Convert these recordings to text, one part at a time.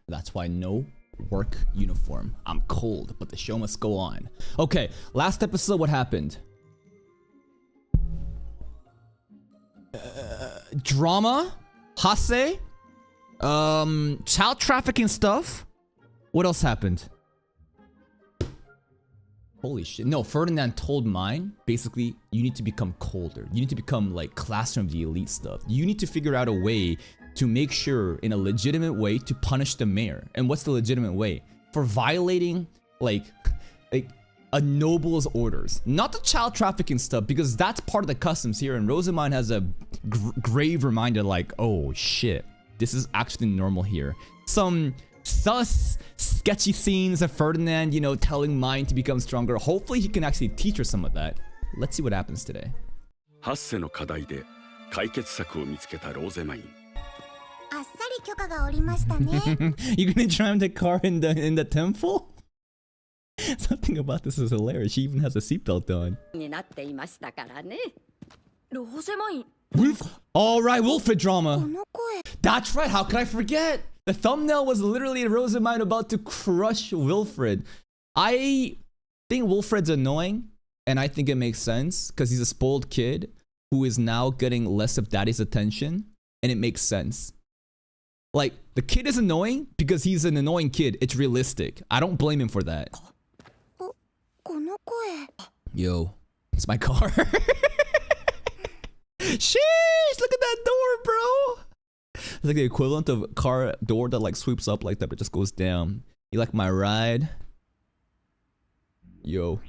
That's why no work uniform. I'm cold, but the show must go on. Okay, last episode, what happened? Drama, Hase, child trafficking stuff. What else happened? Holy shit. No, Ferdinand told mine, basically, you need to become colder. You need to become like classroom of the elite stuff. You need to figure out a way to make sure in a legitimate way to punish the mayor. And what's the legitimate way? For violating like a noble's orders. Not the child trafficking stuff, because that's part of the customs here, and Rosamund has a grave reminder like, oh shit, this is actually normal here. Some sus, sketchy scenes of Ferdinand, you know, telling mine to become stronger. Hopefully he can actually teach her some of that. Let's see what happens today. You gonna drive the car in the temple? Something about this is hilarious. She even has a seatbelt on. Alright, Wilfred drama. That's right, how could I forget? The thumbnail was literally Rosamund about to crush Wilfred. I think Wilfred's annoying, and I think it makes sense, because he's a spoiled kid who is now getting less of daddy's attention, and it makes sense. Like, the kid is annoying because he's an annoying kid. It's realistic. I don't blame him for that. Yo, it's my car. Sheesh, look at that door, bro. It's like the equivalent of a car door that like swoops up like that but just goes down. You like my ride? Yo.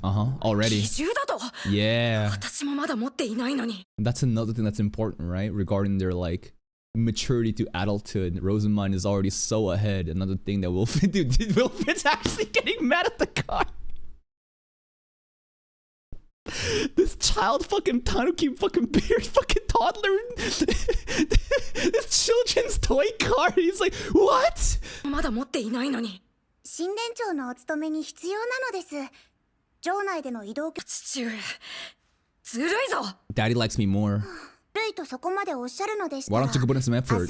Already. Yeah. That's another thing that's important, right? Regarding their like maturity to adulthood. Rosamund is already so ahead. Another thing that Wilfred, dude, Wilfred's actually getting mad at the car. This child fucking tanuki fucking beard fucking toddler. This children's toy car. He's like, what? Daddy likes me more. Why don't you put in some effort?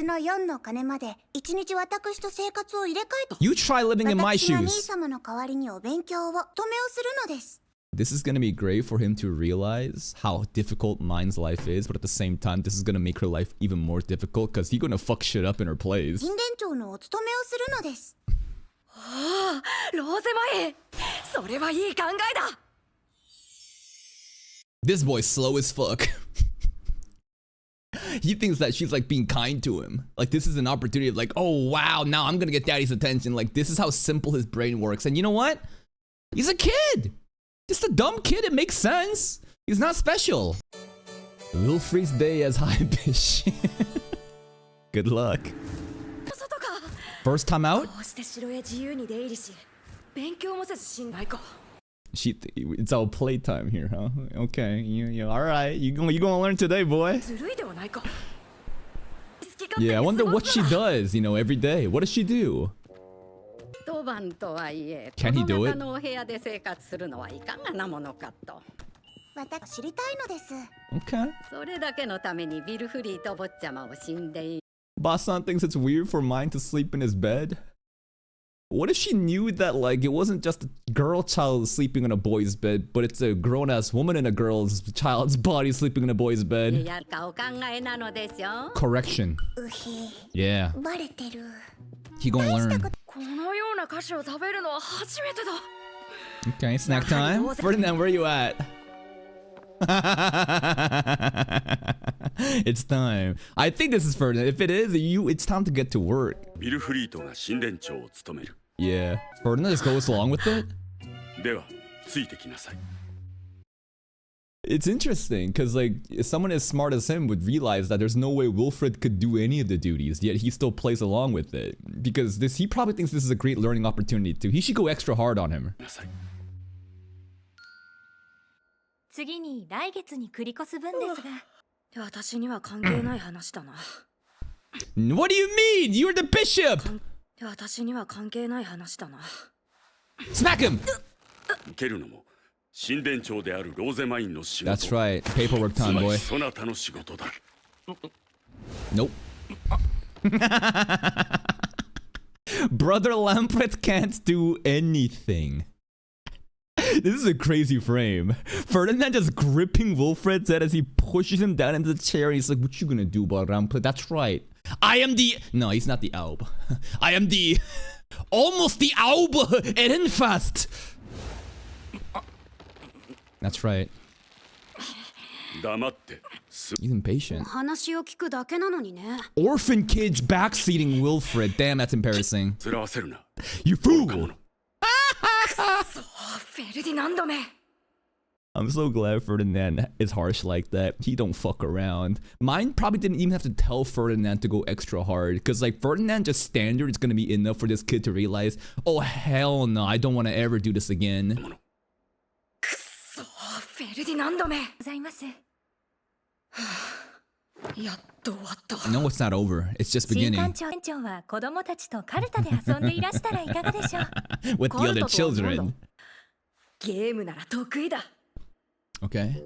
You try living in my shoes. This is gonna be great for him to realize how difficult mine's life is, but at the same time, this is gonna make her life even more difficult because he's gonna fuck shit up in her place. This boy's slow as fuck. He thinks that she's like being kind to him. Like this is an opportunity of like, oh wow, now I'm gonna get daddy's attention. Like this is how simple his brain works. And you know what? He's a kid. Just a dumb kid, it makes sense. He's not special. Wilfred's day as high bitch. Good luck. First time out? It's our playtime here, huh? Okay, you alright. You gonna learn today, boy. Yeah, I wonder what she does, you know, every day. What does she do? Can he do it? Okay. Boss-san thinks it's weird for mine to sleep in his bed. What if she knew that like it wasn't just a girl child sleeping in a boy's bed, but it's a grown-ass woman in a child's body sleeping in a boy's bed? Correction. Yeah. He gonna learn. Okay, snack time. Ferdinand, where you at? It's time. I think this is Ferdinand. If it is, it's time to get to work. Yeah. Ferdinand just goes along with it. It's interesting because like someone as smart as him would realize that there's no way Wilfred could do any of the duties, yet he still plays along with it because he probably thinks this is a great learning opportunity too. He should go extra hard on him. What do you mean? You're the bishop. Smack him. That's right. Paperwork time, boy. Nope. Brother Lampret can't do anything. This is a crazy frame. Ferdinand just gripping Wilfred's head as he pushes him down into the chair. He's like, what you gonna do, Brother Lampret? That's right. I am the... No, he's not the Aub. I am the... Almost the Aub Ehrenfast. That's right. He's impatient. Orphan kids backseating Wilfred. Damn, that's embarrassing. You fool! I'm so glad Ferdinand is harsh like that. He don't fuck around. Mine probably didn't even have to tell Ferdinand to go extra hard. Because like Ferdinand just standard is going to be enough for this kid to realize, oh hell no, I don't want to ever do this again. No, it's not over. It's just beginning. With the other children. Okay.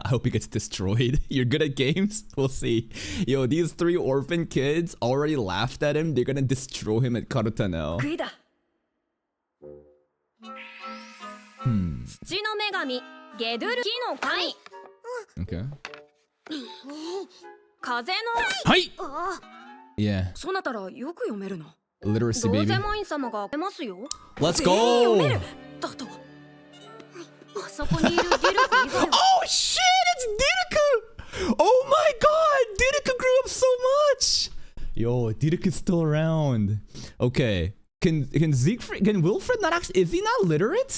I hope he gets destroyed. You're good at games? We'll see. Yo, these 3 orphan kids already laughed at him. They're gonna destroy him at Karuta now. Okay. Hi! Yeah. Literacy, baby. Let's go! Oh shit, it's Didaku! Oh my god, Didaku grew up so much! Yo, Didaku's still around. Okay. Can Wilfred not actually... Is he not literate?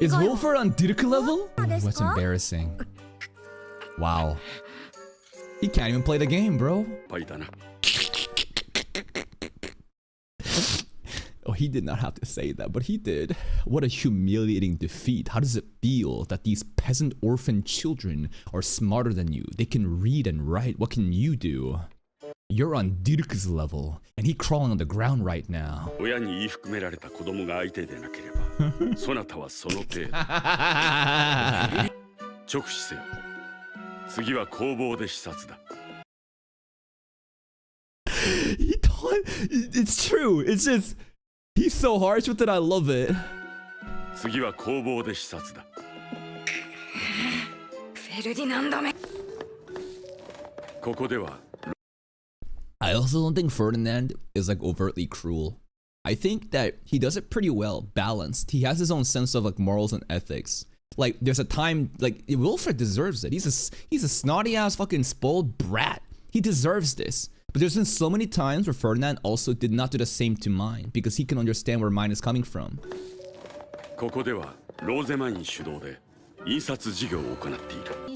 Is Wilfred on Didaku level? Ooh, that's embarrassing. Wow. He can't even play the game, bro. Oh, he did not have to say that, but he did. What a humiliating defeat. How does it feel that these peasant orphan children are smarter than you? They can read and write. What can you do? You're on Didaku's level, and he's crawling on the ground right now. It's true. It's just... He's so harsh with it, I love it. I also don't think Ferdinand is like overtly cruel. I think that he does it pretty well, balanced. He has his own sense of like morals and ethics. Like there's a time like Wilfred deserves it. He's a snotty ass fucking spoiled brat. He deserves this. But there's been so many times where Ferdinand also did not do the same to mine because he can understand where mine is coming from.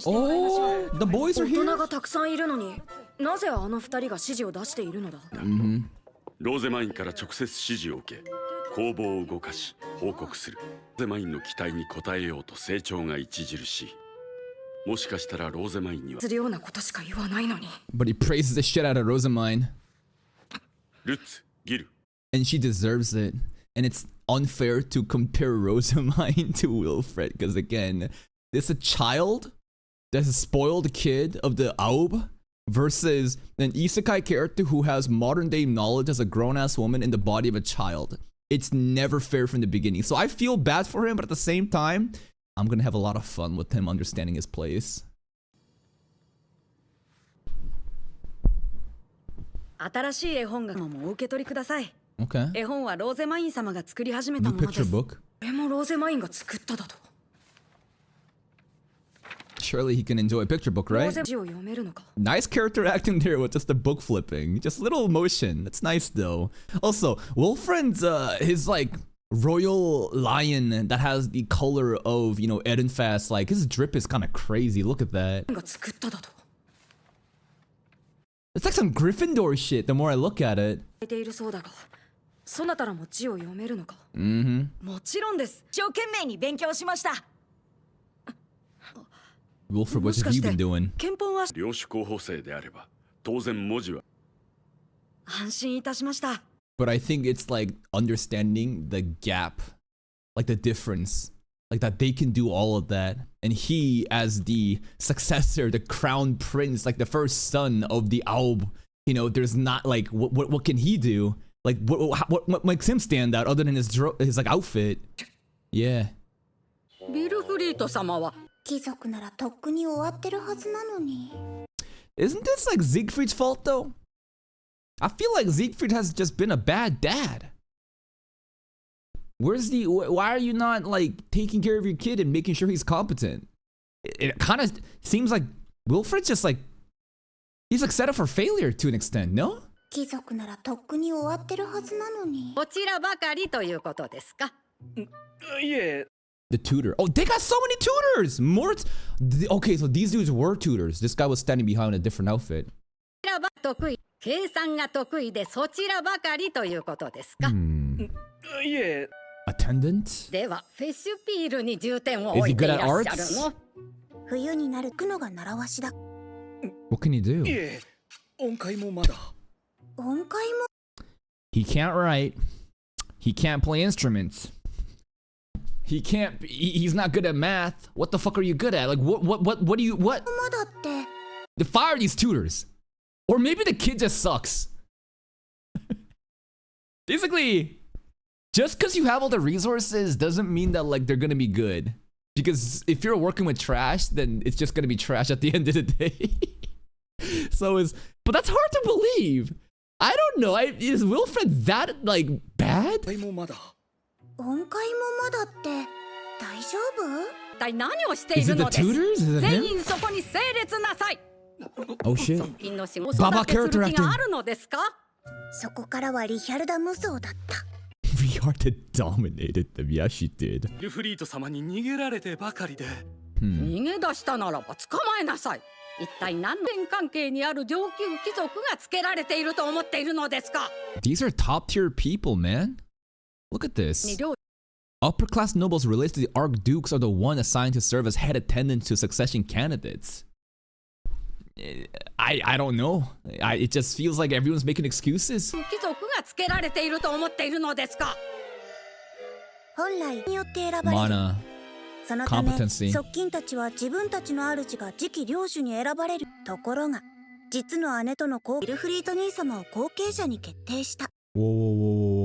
Oh, the boys are here. But he praises the shit out of Rosamine. And she deserves it. And it's unfair to compare Rosamine to Wilfred. Because again, there's a child, there's a spoiled kid of the Aub, versus an isekai character who has modern day knowledge as a grown-ass woman in the body of a child. It's never fair from the beginning. So I feel bad for him, but at the same time, I'm gonna have a lot of fun with him understanding his place. Okay. New picture book. Surely he can enjoy a picture book, right? Nice character acting there with just the book flipping. Just little emotion. That's nice though. Also, Wilfred's his like royal lion that has the color of, you know, Ehrenfast, like his drip is kind of crazy. Look at that. It's like some Gryffindor shit the more I look at it. Wilfred, what have you been doing? But I think it's like understanding the gap, like the difference. like that they can do all of that, and he as the successor, the crown prince, like the first son of the Aub, you know, there's not like what can he do? Like what makes him stand out other than his like outfit? Yeah. ビルフリート様は Isn't this like Siegfried's fault though? I feel like Siegfried has just been a bad dad. Why are you not like taking care of your kid and making sure he's competent? It kind of seems like Wilfred's just like, he's like set up for failure to an extent, no? 貴族ならとっくに終わってるはずなのに。こちらばかりということですか。いえ。 The tutor. Oh, they got so many tutors! More. Okay, so these dudes were tutors. This guy was standing behind a different outfit. こちらば得意、計算が得意でそちらばかりということですか。いえ。 Attendant? ではフェッシュピールに重点を置いていらっしゃるの。冬になるくのが習わしだ。What can he do? いえ。音階もまだ。音階も。He can't write. He can't play instruments. He can't. He's not good at math. What the fuck are you good at? Like what do you what? まだって。To fire these tutors, or maybe the kid just sucks. Basically, just because you have all the resources doesn't mean that like they're gonna be good. Because if you're working with trash, then it's just gonna be trash at the end of the day. But that's hard to believe. I don't know. Is Wilfred that like bad? 音階もまだって大丈夫？一体何をしているのです。全員そこに整列なさい。Oh shit. 側近の仕事を育てする気があるのですか？そこからはリヒャルダ無双だった。Riharda dominated them. Yeah, she did. ルフリート様に逃げられてばかりで。逃げ出したならば捕まえなさい。一体何年関係にある上級貴族がつけられていると思っているのですか？ These are top tier people, man. Look at this. Upper class nobles related to the archdukes are the one assigned to serve as head attendants to succession candidates. I don't know. It just feels like everyone's making excuses. 貴族がつけられていると思っているのですか？本来によって選ばれる。Mana. そのため Competency. 側近たちは自分たちの主が次期領主に選ばれる。ところが実の姉との子ビルフリート兄様を後継者に決定した。Whoa.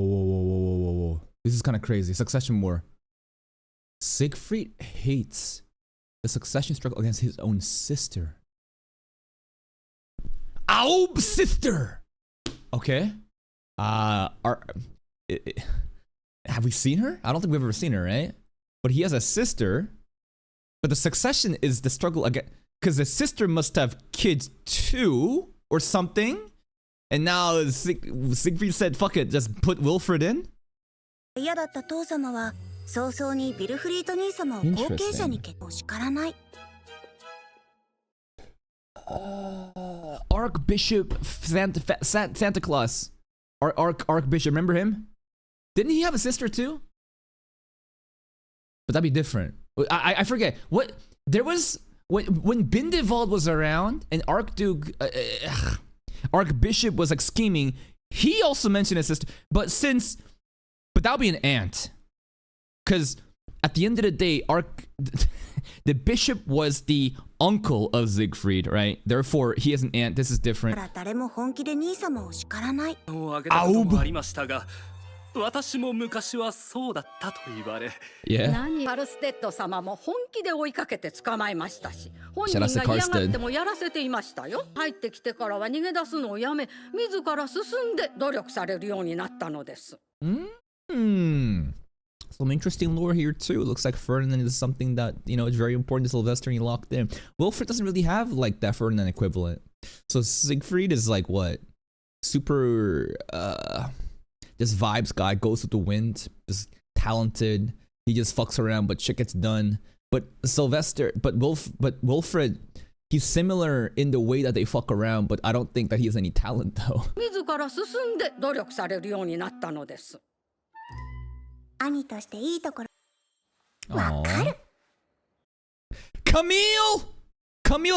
This is kind of crazy. Succession war. Siegfried hates the succession struggle against his own sister. Aub's sister! Okay. Have we seen her? I don't think we've ever seen her, right? But he has a sister. But the succession is the struggle again. Because the sister must have kids too, or something. And now Siegfried said, fuck it, just put Wilfred in? 嫌だった父様は早々にビルフリート兄様を後継者に決定を叱らない。Archbishop Santa Claus. Archbishop, remember him? Didn't he have a sister too? But that'd be different. I forget. What there was when Bindevald was around and Archbishop was like scheming, he also mentioned his sister. But that would be an aunt. Because at the end of the day, the bishop was the uncle of Siegfried, right? Therefore, he has an aunt. This is different. 誰も本気で兄様を叱らない。私も昔はそうだったと言われ。何カルステッド様も本気で追いかけて捕まえましたし、本人が嫌がってもやらせていましたよ。入ってきてからは逃げ出すのをやめ、自ら進んで努力されるようになったのです。Some interesting lore here too. It looks like Ferdinand is something that, you know, is very important to Sylvester and he locked in. Wilfred doesn't really have like that Ferdinand equivalent. So Siegfried is like what? Super this vibes guy, goes with the wind, just talented. He just fucks around, but shit gets done. But Wilfred, he's similar in the way that they fuck around, but I don't think that he has any talent though. 自ら進んで努力されるようになったのです。兄としていいところわかる。Camille's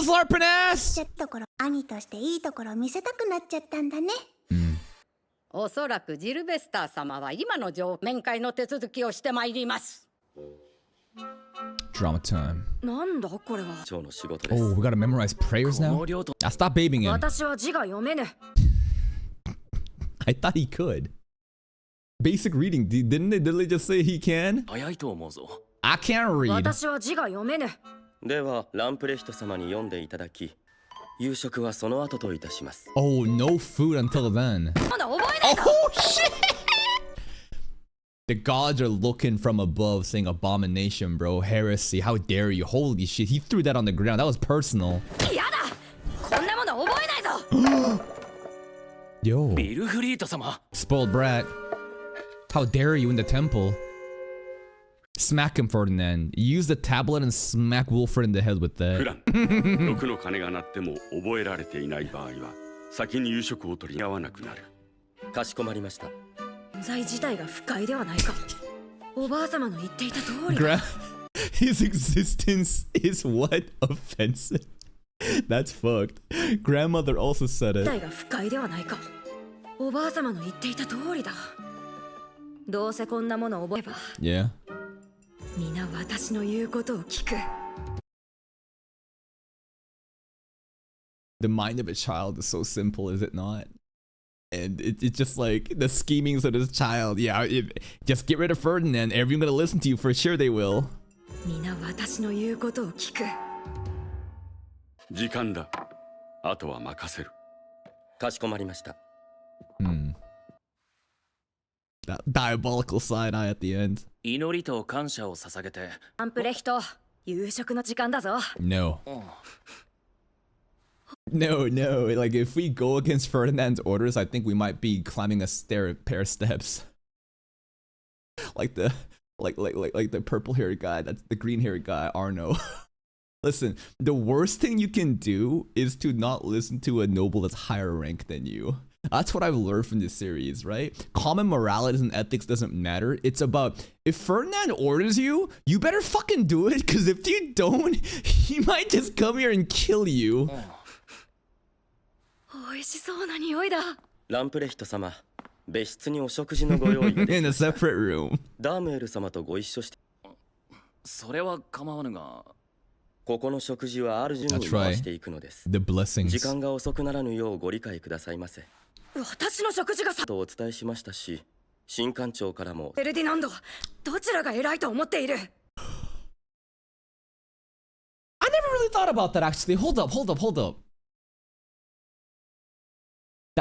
LARPing ass! ちょっところ兄としていいところ見せたくなっちゃったんだね。おそらくジルベスター様は今の面会の手続きをしてまいります。Drama time. なんだこれは。 Oh, we gotta memorize prayers now? I stop babying him. 私は字が読めぬ。 I thought he could. Basic reading, didn't they just say he can? 早いと思うぞ。 I can't read. 私は字が読めぬ。ではランプレヒト様に読んでいただき、夕食はその後といたします。 Oh, no food until then. まだ覚えないぞ。 Oh shit! The gods are looking from above saying abomination, bro. Heresy. How dare you? Holy shit. He threw that on the ground. That was personal. やだ。こんなもの覚えないぞ。 Yo. ビルフリート様。 Spoiled brat. How dare you in the temple? Smack him, Ferdinand. Use the tablet and smack Wilfred in the head with フ that. ラン、6の鐘が鳴っても覚えられていない場合は先に夕食を取り合わなくなる。かしこまりました。罪自体が不快ではないか。おばあ様の言っていた通り。 His existence is what? Offensive? That's fucked. Grandmother also said 自体 it. が不快ではないか。おばあ様の言っていた通りだ。どうせこんなもの覚えば、 Yeah. 皆私の言うことを聞く。 The mind of a child is so simple, is it not? And it's just like the schemings of this child. Yeah, just get rid of Ferdinand. Everyone's gonna listen to you for sure. They will. 皆私の言うことを聞く。時間だ。あとは任せる。かしこまりました。 That diabolical side eye at the end. 祈りと感謝を捧げて。アンプレヒト、夕食の時間だぞ。 No. No. Like if we go against Ferdinand's orders, I think we might be climbing a pair of steps. Like the purple-haired guy. That's the green-haired guy, Arno. Listen, the worst thing you can do is to not listen to a noble that's higher rank than you. That's what I've learned from this series, right? Common moralities and ethics doesn't matter. It's about if Ferdinand orders you, you better fucking do it, because if you don't, he might just come here and kill you. 美味しそうな匂いだ。ランプレヒト様、別室にお食事のご用意がで In き a ました。 separate room. ダーメール様とご一緒して、それは構わぬが。ここの食事はある順に That's 回 right. していくのです。 The 時 blessings. 間が遅くならぬようご理解くださいませ。私の食事がさ。とお伝えしましたし、新館長からも。フェルディナンド、どちらが偉いと思っている？ I never really thought about that actually. Hold up.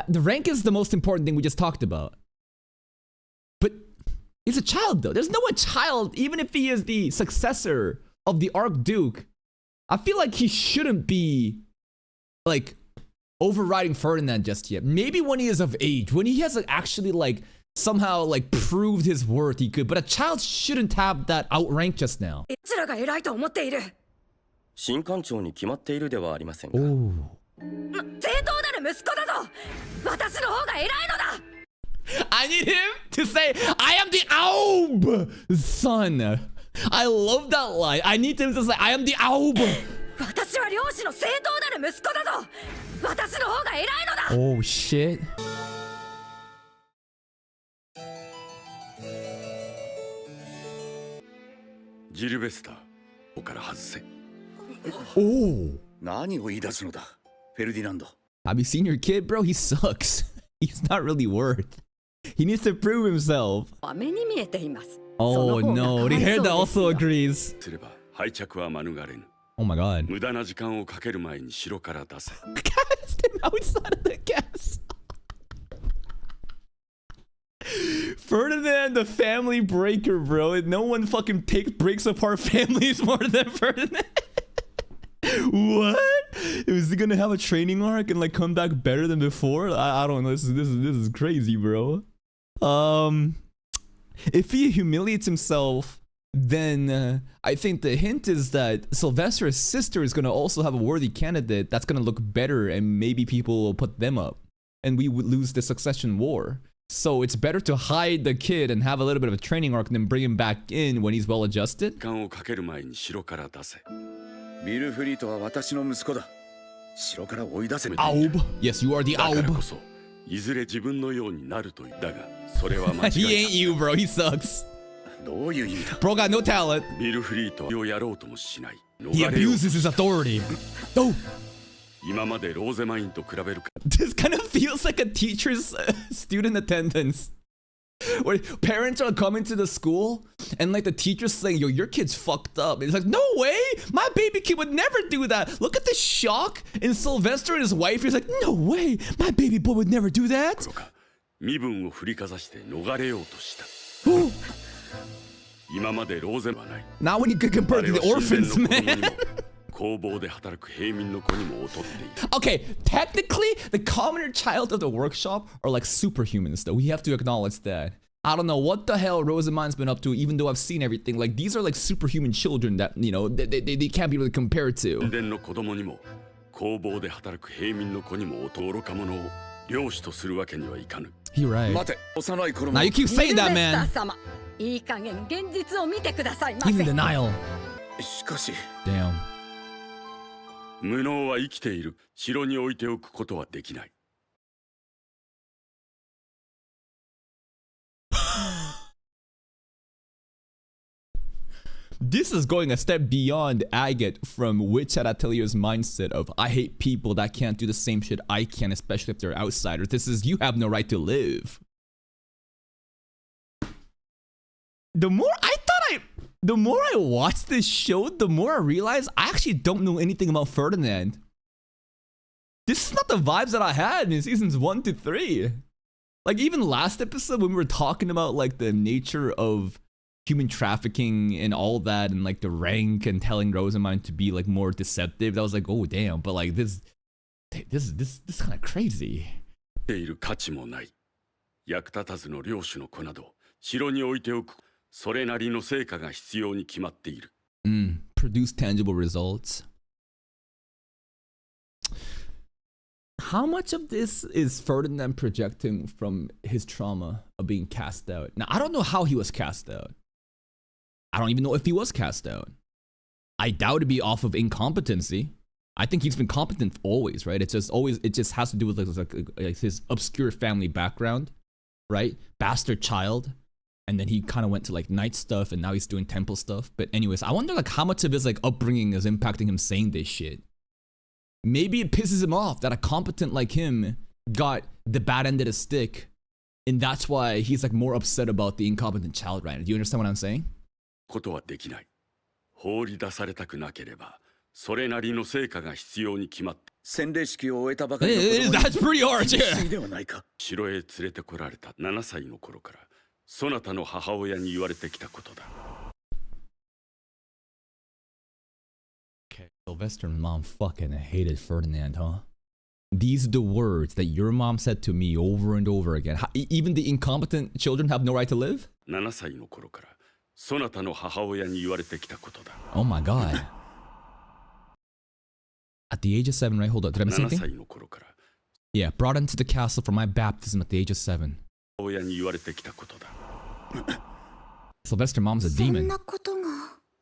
The rank is the most important thing we just talked about. But he's a child though. There's no a child, even if he is the successor of the Archduke. I feel like he shouldn't be like overriding Ferdinand just yet. Maybe when he is of age, when he has actually like somehow like proved his worth, he could. But a child shouldn't have that outrank just now. どちらが偉いと思っている？新館長に決まっているではありませんか。 Ooh. 正当なる息子だぞ。私の方が偉いのだ。 I need him to say, I am the Aub son. I love that line. I need him to say, I am the Aub. 私は漁師の正当なる息子だぞ。私の方が偉いのだ。 Oh shit. ジルベスター、ここから外せ。 Oh. 何を言い出すのだ、フェルディナンド。 Have you seen your kid, bro? He sucks. He's not really worth. He needs to prove himself. 目に見えています。 Oh no, the hair that also agrees. すれば敗着は免れぬ。 Oh my god. 無駄な時間をかける前に城から出せ。 Cast him outside of the castle. Ferdinand, the family breaker, bro. No one fucking breaks apart families more than Ferdinand. What? Is he gonna have a training arc and like come back better than before? I don't know. This is crazy, bro. If he humiliates himself, then I think the hint is that Sylvester's sister is gonna also have a worthy candidate that's gonna look better, and maybe people will put them up, and we would lose the succession war. So it's better to hide the kid and have a little bit of a training arc than bring him back in when he's well adjusted. 時間をかける前に城から出せ。ビルフリートは私の息子だ。城から追い出せ。 Aub. Yes, you are the だからこ Aub. そいずれ自分のようになると言ったが、それは間違 He い ain't you, bro. He sucks. どういう意味だ。 Bro got no talent. ビルフリートをやろうともしない。 He 逃れよう abuses his authority. Oh, 今までローゼマインと比べるか this kind of feels like a teacher's student attendance. Where parents are coming to the school and like the teacher's saying, yo, your kid's fucked up. It's like, no way, my baby kid would never do that. Look at the shock in Sylvester and his wife. He's like, no way, my baby boy would never do that. か身分を振りかざして逃れようとした。今までローゼはない。 Not when you get compared to the orphans, man. 工房で働く平民の子にも劣っている。 Okay, technically, the commoner child of the workshop are like superhumans, though. We have to acknowledge that. I don't know what the hell Rosamund's been up to, even though I've seen everything. Like, these are like superhuman children that, you know, they can't be really compared to. 神殿の子供にも工房で働く平民の子にも愚か者を領主とするわけにはいかぬ。 You're right. 待て、幼い頃 Now の you keep シ saying ルベ that, スター man. 様、いい加減現実を見てくださいま He's in せ。 denial. しかし Damn. 無能は生きている。城に置いておくことはできない。 This is going a step beyond Agate from Witchat Atelier's mindset of I hate people that can't do the same shit I can, especially if they're outsiders. This is you have no right to live. The more I watch this show, the more I realize I actually don't know anything about Ferdinand. This is not the vibes that I had in seasons 1 to 3. Like even last episode when we were talking about like the nature of human trafficking and all that and like the rank and telling Rosamund to be like more deceptive, that was like, oh damn, but like this kind of crazy. ている価値もない。役立たずの領主の子など城に置いておく。それなりの成果が必要に決まっている。Produce tangible results. How much of this is Ferdinand projecting from his trauma of being cast out? Now, I don't know how he was cast out. I don't even know if he was cast out. I doubt it'd be off of incompetency. I think he's been competent always, right? It just has to do with like his obscure family background, right? Bastard child. And then he kind of went to like night stuff and now he's doing temple stuff. But anyways, I wonder like how much of his like upbringing is impacting him saying this shit. Maybe it pisses him off that a competent like him got the bad end of the stick. And that's why he's like more upset about the incompetent child right now. Do you understand what I'm saying? ことはできない。放り出されたくなければ、それなりの成果が必要に決まって。洗礼式を終えたばかりの子供に That's pretty harsh, 言い過 yeah. ぎではないか。城へ連れてこられた7歳の頃から、そなたの母親に言われてきたことだ。Okay, Sylvester and mom fucking hated Ferdinand, huh? These are the words that your mom said to me over and over again. Even the incompetent children have no right to live? 7歳の頃から、そなたの母親に言われてきたことだ。 Oh my god. At the age of 7, right? Hold up. Did I miss 7 anything? 歳の頃から、 Yeah, brought into the castle for my baptism at the age of 7. 母親に言われてきたことだ。 Sylvester mom's a そん demon. なことが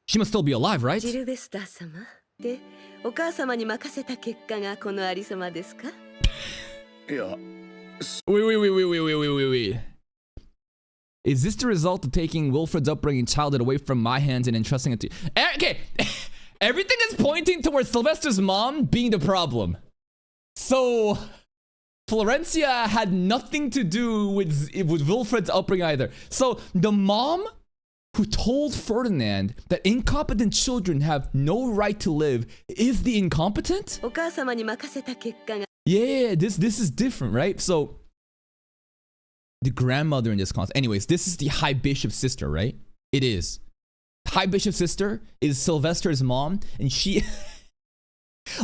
She must still be alive, right? ジルベスター様でお母様に任せた結果がこのありさまですか？いや、 Wait. Is this the result of taking Wilfred's upbringing childhood away from my hands and entrusting it to... Okay, everything is pointing towards Sylvester's mom being the problem. So, Florencia had nothing to do with Wilfred's upbringing either. So, the mom who told Ferdinand that incompetent children have no right to live is the incompetent? お母様に任せた結果が Yeah, this is different, right? So, the grandmother in this context. Anyways, this is the High Bishop's sister, right? It is. High Bishop's sister is Sylvester's mom, and she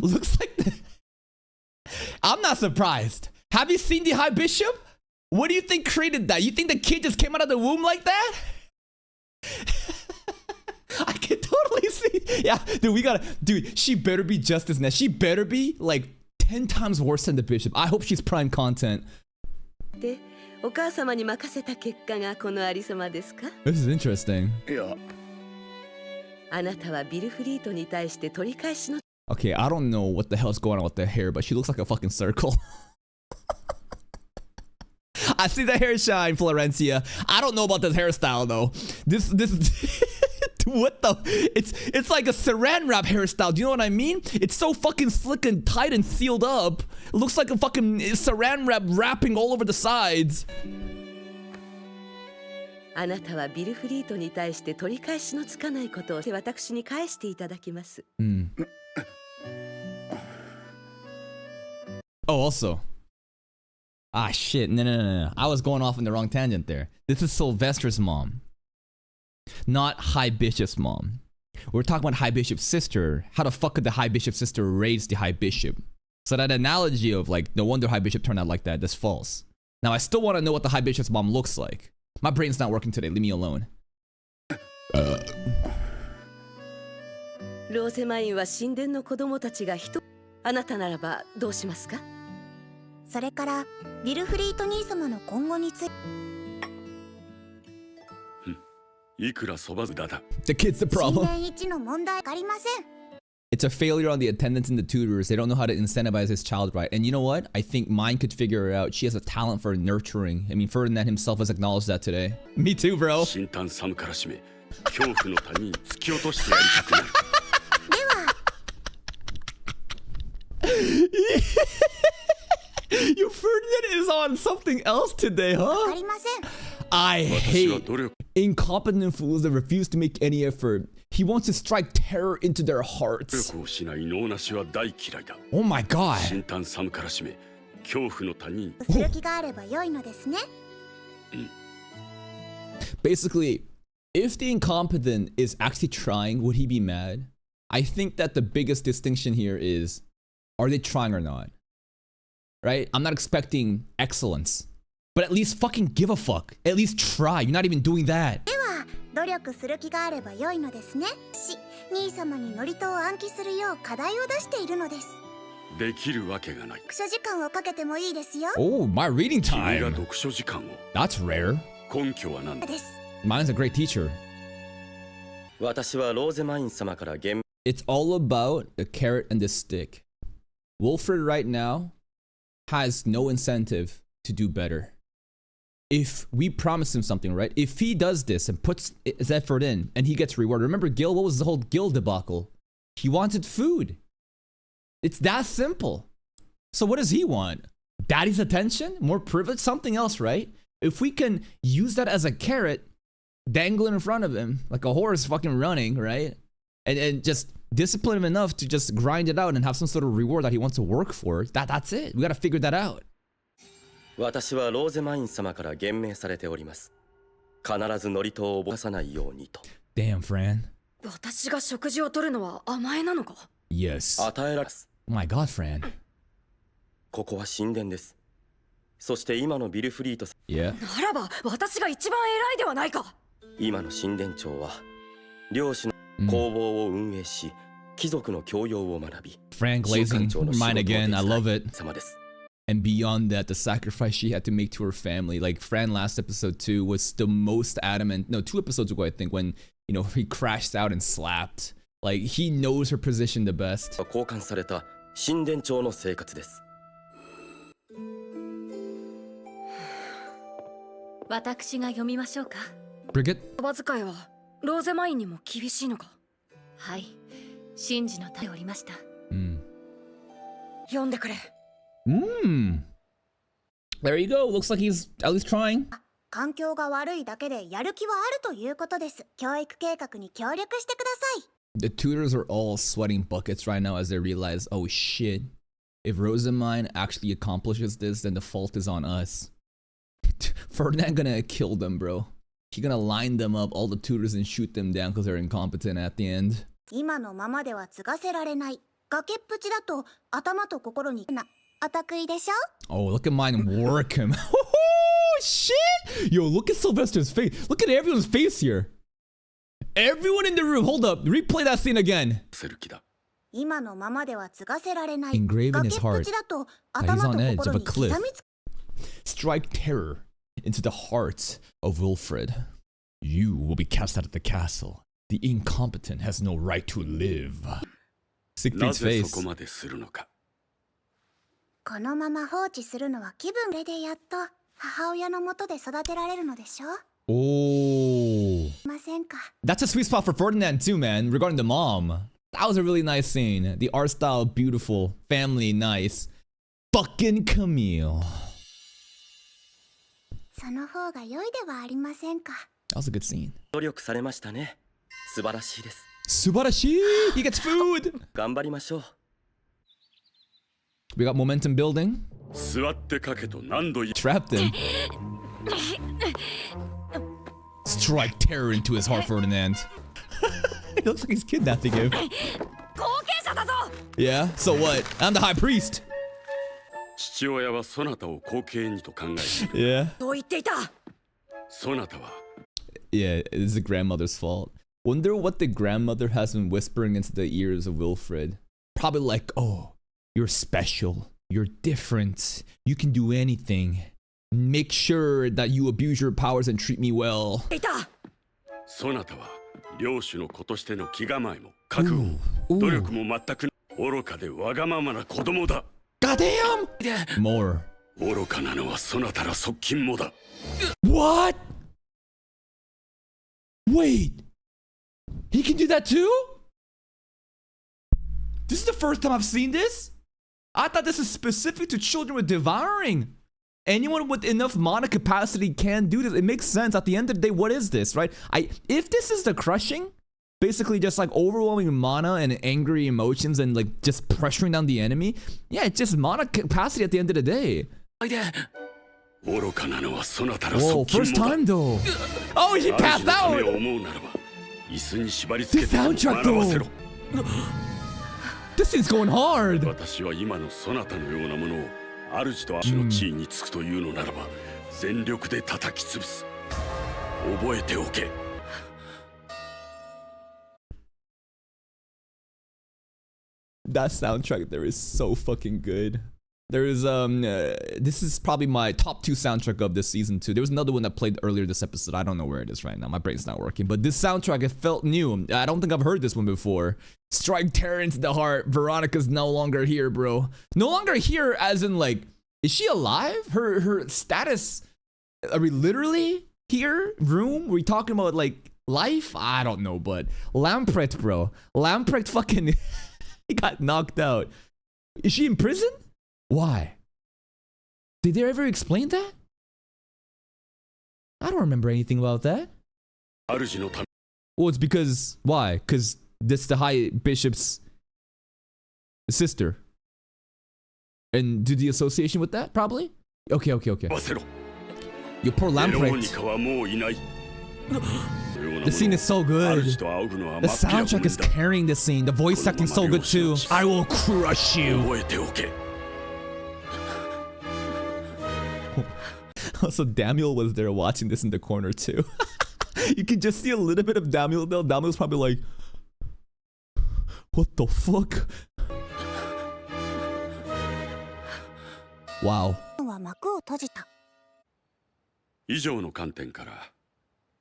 looks like the... I'm not surprised. Have you seen the High Bishop? What do you think created that? You think the kid just came out of the womb like that? I can totally see. Yeah, dude, she better be just as nasty. She better be like 10 times worse than the bishop. I hope she's prime content. でお母様に任せた結果がこのありさまですか？ This is interesting. いや、あなたはビルフリートに対して取り返しの Okay, I don't know what the hell's going on with the hair, but she looks like a fucking circle. I see the hair shine, Florencia. I don't know about this hairstyle though. This what the? It's like a saran wrap hairstyle. Do you know what I mean? It's so fucking slick and tight and sealed up. It looks like a fucking saran wrap wrapping all over the sides. あなたはビルフリートに対して取り返しのつかないことを私に返していただきます。Oh, also. Ah, shit. No. I was going off in the wrong tangent there. This is Sylvester's mom. Not High Bishop's mom. We're talking about High Bishop's sister. How the fuck could the High Bishop's sister raise the High Bishop? So that analogy of like, no wonder High Bishop turned out like that, that's false. Now, I still want to know what the High Bishop's mom looks like. My brain's not working today. Leave me alone. ローゼマインは神殿の子供たちがあなたならばどうしますか？それからビルフリート兄様の今後について。いくらそばずだだ。The kid's the problem. 神殿一の問題ありません。It's a failure on the attendants and the tutors. They don't know how to incentivize his child right. And you know what? I think mine could figure it out. She has a talent for nurturing. I mean, Ferdinand himself has acknowledged that today. Me too, bro. 新丹寒からしめ、恐怖の谷に突き落としてやりたくなる。Yo, Ferdinand is on something else today, huh? ありません。I hate incompetent fools that refuse to make any effort. He wants to strike terror into their hearts. 努力をしない能なしは大嫌いだ。 Oh my god. 新丹寒からしめ、恐怖の谷に。する気があれば良いのですね。Basically, if the incompetent is actually trying, would he be mad? I think that the biggest distinction here is, are they trying or not? Right? I'm not expecting excellence, but at least fucking give a fuck. At least try. You're not even doing that. では、努力する気があれば良いのですね。兄様に祝詞を暗記するよう課題を出しているのです。できるわけがない。読書時間をかけてもいいですよ。Oh, my reading 君が time. 読書時間を。That's rare. 根拠は何だ。です。Mine's a great teacher. 私はローゼマイン様から厳 It's all about the carrot and the stick. Wilfred right now has no incentive to do better. If we promise him something, right? If he does this and puts his effort in and he gets rewarded. Remember Gil? What was the whole Gil debacle? He wanted food. It's that simple. So what does he want? Daddy's attention? More privilege? Something else, right? If we can use that as a carrot dangling in front of him like a horse fucking running, right? And just discipline him enough to just grind it out and have some sort of reward that he wants to work for. That's it. We gotta figure that out. 私はローゼマイン様から厳命されております。必ず祝詞を覚さないようにと。Damn, Fran. 私が食事を取るのは甘えなのか？ Yes. 与えられます。 Oh my god, Fran. ここは神殿です。そして今のビルフリート Yeah. ならば私が一番偉いではないか。今の神殿長は領主の工房を運営し、貴族の教養を学び、 Fran glazing mine again. I love it. 様です。 And beyond that, the sacrifice she had to make to her family. Like Fran last episode 2 was the most adamant. No, 2 episodes ago, I think, when, you know, he crashed out and slapped. Like, he knows her position the best. 交換された神殿長の生活です。私が読みましょうか。Bridget? おば遣いはローゼマインにも厳しいのか？はい、神事のためおりました。読んでくれ。There you go. Looks like he's at least trying. 環境が悪いだけでやる気はあるということです。教育計画に協力してください。The tutors are all sweating buckets right now as they realize, oh shit, if Rosamine actually accomplishes this, then the fault is on us. Ferdinand gonna kill them, bro. He's gonna line them up, all the tutors, and shoot them down because they're incompetent at the end. 今のままでは継がせられない。崖っぷちだと頭と心にな。お得意でしょ? Oh, look at mine work him. Oh shit! Yo, look at Sylvester's face. Look at everyone's face here. Everyone in the room, hold up. Replay that scene again. 今のままでは継がせられない。 Engraved in his heart. 崖っぷちだと He's 頭 on と edge 心 of a に cliff. 刻みつ Strike terror into the heart of Wilfred. You will be cast out of the castle. The incompetent has no right to live. Siegfried's face. こまでするのか。このまま放置するのは気分でやっと母親の元で育てられるのでしょ Oh. ませんか That's a sweet spot for Ferdinand too, man, regarding the mom. That was a really nice scene. The art style, beautiful. Family, nice. Fucking Camille. その方が良いではありませんか That was a good scene. 努力されましたね。素晴らしいです。 Subarashi! He gets food! 頑張りましょう。 We got momentum building. 座ってかけと何度言 Trapped him. Strike terror into his heart, Ferdinand. It looks like he's kidnapping him. 後継者だぞ。 Yeah? So what? I'm the high priest. 父親はそなたを後継にと考えている。 Yeah? そう言っていた。そなたは Yeah, it is the grandmother's fault. Wonder what the grandmother has been whispering into the ears of Wilfred. Probably like, oh, you're special. You're different. You can do anything. Make sure that you abuse your powers and treat me well. いた。そなたは領主の子としての気構えも覚悟も Ooh. 努力も全く愚かでわがままな子供だ。 Goddamn! More. 愚かなのはそなたら側近もだ。 What? Wait. He can do that too? This is the first time I've seen this? I thought this is specific to children with devouring. Anyone with enough mana capacity can do this. It makes sense. At the end of the day, what is this, right? If this is the crushing, basically just like overwhelming mana and angry emotions and like just pressuring down the enemy, yeah, it's just mana capacity at the end of the day. 愚かなのはそなたら Whoa, 側近 first もだ。 time though. Oh, he 主 passed のため out. を思うならば椅子に縛り付け This てでも soundtrack 学ばせろ。 This thing's going hard. 私は今のそなたのようなものを主と主の地位につくというのならば全力で叩き潰す。覚えておけ。 That soundtrack there is so fucking good. There is this is probably my top 2 soundtrack of this season too. There was another one that played earlier this episode. I don't know where it is right now. My brain's not working. But this soundtrack, it felt new. I don't think I've heard this one before. Strike terror into the heart. Veronica's no longer here, bro. No longer here as in like, is she alive? Her status, are we literally here? Room? Were we talking about like life? I don't know, but Lamprecht, bro. Lamprecht fucking he got knocked out. Is she in prison? Why? Did they ever explain that? I don't remember anything about that. 主のため Well, it's because why? Because this is the high bishop's sister. And do the association with that? Probably. Okay. わせろ。 Your poor エローニ Lamprecht. カはもういない。 The scene is so good. 主と仰ぐのは The 真っ平 soundtrack is ごめんだ。 carrying the scene. The voice acting so good too. I will crush you. 覚えておけ。 Also, Daniel was there watching this in the corner too. You can just see a little bit of Daniel though. Daniel's probably like, what the fuck? Wow. は幕を閉じた。以上の観点から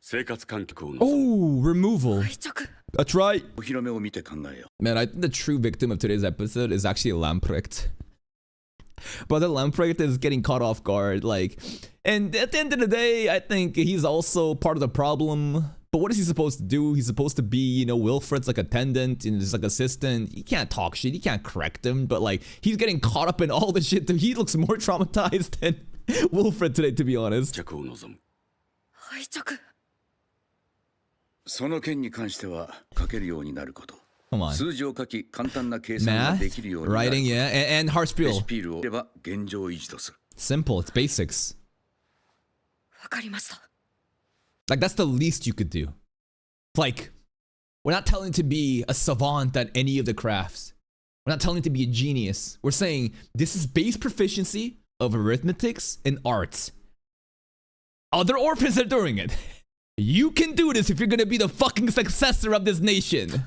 生活環境を除く Oh, removal. 退着。 That's right. お披露目を見て考えよ Man, I think the true victim of today's episode is actually Lamprecht. Brother Lamprecht is getting caught off guard, like, and at the end of the day, I think he's also part of the problem. But what is he supposed to do? He's supposed to be, you know, Wilfred's like attendant and just like assistant. He can't talk shit. He can't correct him. But like, he's getting caught up in all the shit. He looks more traumatized than Wilfred today, to be honest. 着を望む。退着。その件に関しては書けるようになること。 Come on. 数字を書き簡単な計算が Math, できるようになる。 writing, yeah, and レ Heartspiel. シピールをすれば現状維持とする。 Simple. It's basics. わかりました。 Like, that's the least you could do. Like, we're not telling you to be a savant at any of the crafts. We're not telling you to be a genius. We're saying this is base proficiency of arithmetics and arts. Other orphans are doing it. You can do this if you're gonna be the fucking successor of this nation.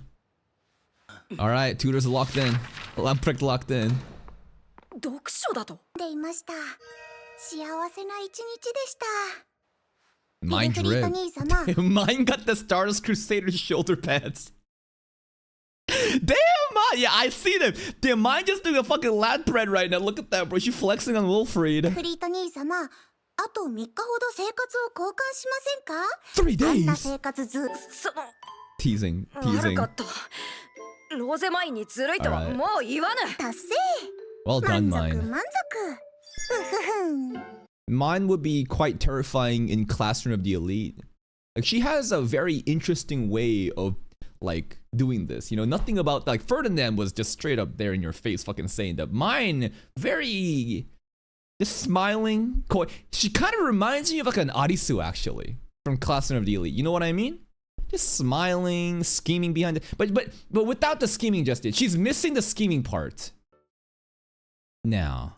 Alright, tutors are locked in. Lamprecht locked in. 読書だと。でいました。幸せな一日でした。 Mine フリート drip. 兄様。 Mine got the Stardust Crusader shoulder pads. Damn, mine. Yeah, I see them. Damn, mine just doing a fucking Lamprecht right now. Look at that, bro. She flexing on Wilfried. フリート兄様、あと3日ほど生活を交換しませんか 3あんな days! 生活ずその Teasing, 悪 teasing. かったローゼマインにずるいとは Alright. もう言わぬ達成 Well done, 満足 mine. 満足ふふふん Mine would be quite terrifying in Classroom of the Elite. Like, she has a very interesting way of, like, doing this. You know, nothing about, like, Ferdinand was just straight up there in your face fucking saying that. Mine, very, just smiling. She kind of reminds me of, like, an Arisu, actually, from Classroom of the Elite. You know what I mean? Just smiling, scheming behind it. But without the scheming just yet. She's missing the scheming part. Now.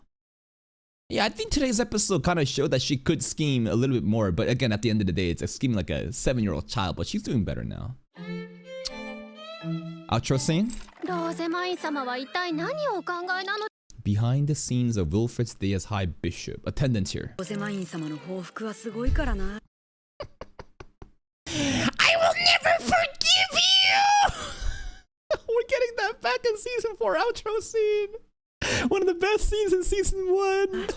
Yeah, I think today's episode kind of showed that she could scheme a little bit more, but again, at the end of the day, it's scheming like a 7-year-old child, but she's doing better now. Outro scene? ローゼマイン様は一体何をお考えなの Behind the scenes of Wilfred's day as High Bishop. Attendance here. ロゼマイン様の報復はすごいからな I will never forgive you! We're getting that back in season 4 outro scene. One of the best scenes in season 1.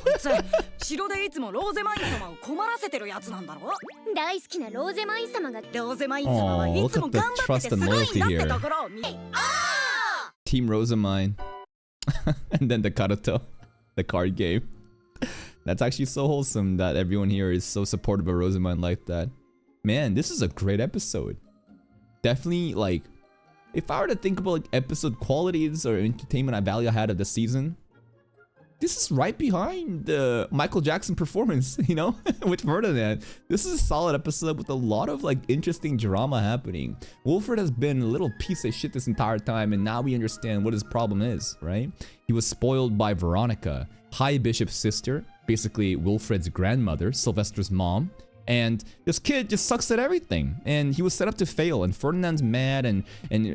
城でいつもローゼマイン様を困らせてるやつなんだろ大好きなローゼマイン様がローゼマイン様はいつも頑張っててすごいんだってところを見 Team Rosamine. And then the Karuto. The card game. That's actually so wholesome that everyone here is so supportive of Rosamine like that. Man, this is a great episode. Definitely, like, if I were to think about like episode qualities or entertainment value I had of the season, this is right behind the Michael Jackson performance, you know, with Ferdinand. This is a solid episode with a lot of like interesting drama happening. Wilfred has been a little piece of shit this entire time, and now we understand what his problem is, right? He was spoiled by Veronica, High Bishop's sister, basically Wilfred's grandmother, Sylvester's mom. And this kid just sucks at everything, and he was set up to fail, and Ferdinand's mad, and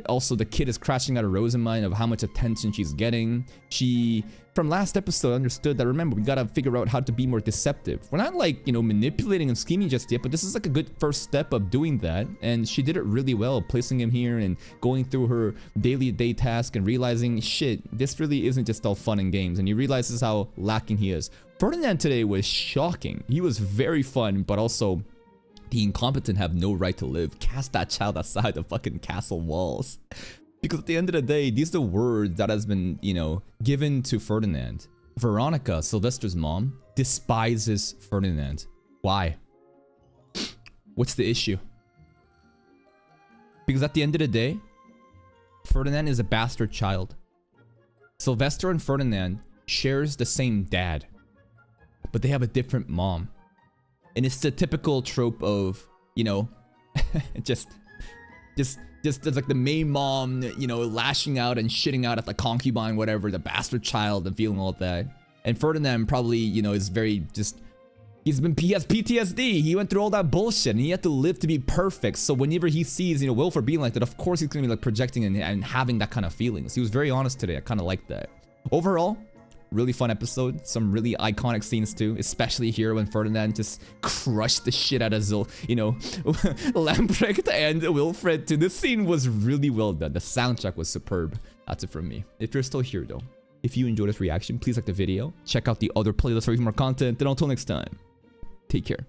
also the kid is crashing out of Rosamine of how much attention she's getting. She, from last episode, understood that, remember, we gotta figure out how to be more deceptive. We're not like, you know, manipulating and scheming just yet, but this is like a good first step of doing that, and she did it really well, placing him here and going through her daily day task and realizing, shit, this really isn't just all fun and games, and he realizes how lacking he is. Ferdinand today was shocking. He was very fun, but also the incompetent have no right to live. Cast that child outside the fucking castle walls. Because at the end of the day, these are the words that has been, you know, given to Ferdinand. Veronica, Sylvester's mom, despises Ferdinand. Why? What's the issue? Because at the end of the day, Ferdinand is a bastard child. Sylvester and Ferdinand shares the same dad, but they have a different mom. And it's the typical trope of, you know, just like the main mom, you know, lashing out and shitting out at the concubine, whatever, the bastard child and feeling all that. And Ferdinand probably, you know, is very just, he has PTSD. He went through all that bullshit and he had to live to be perfect. So whenever he sees, you know, Wilfred being like that, of course he's gonna be like projecting and having that kind of feelings. He was very honest today. I kind of like that. Overall, really fun episode. Some really iconic scenes too, especially here when Ferdinand just crushed the shit out of you know, Lamprecht and Wilfred too. This scene was really well done. The soundtrack was superb. That's it from me. If you're still here though, if you enjoyed this reaction, please like the video. Check out the other playlist for even more content. And until next time, take care.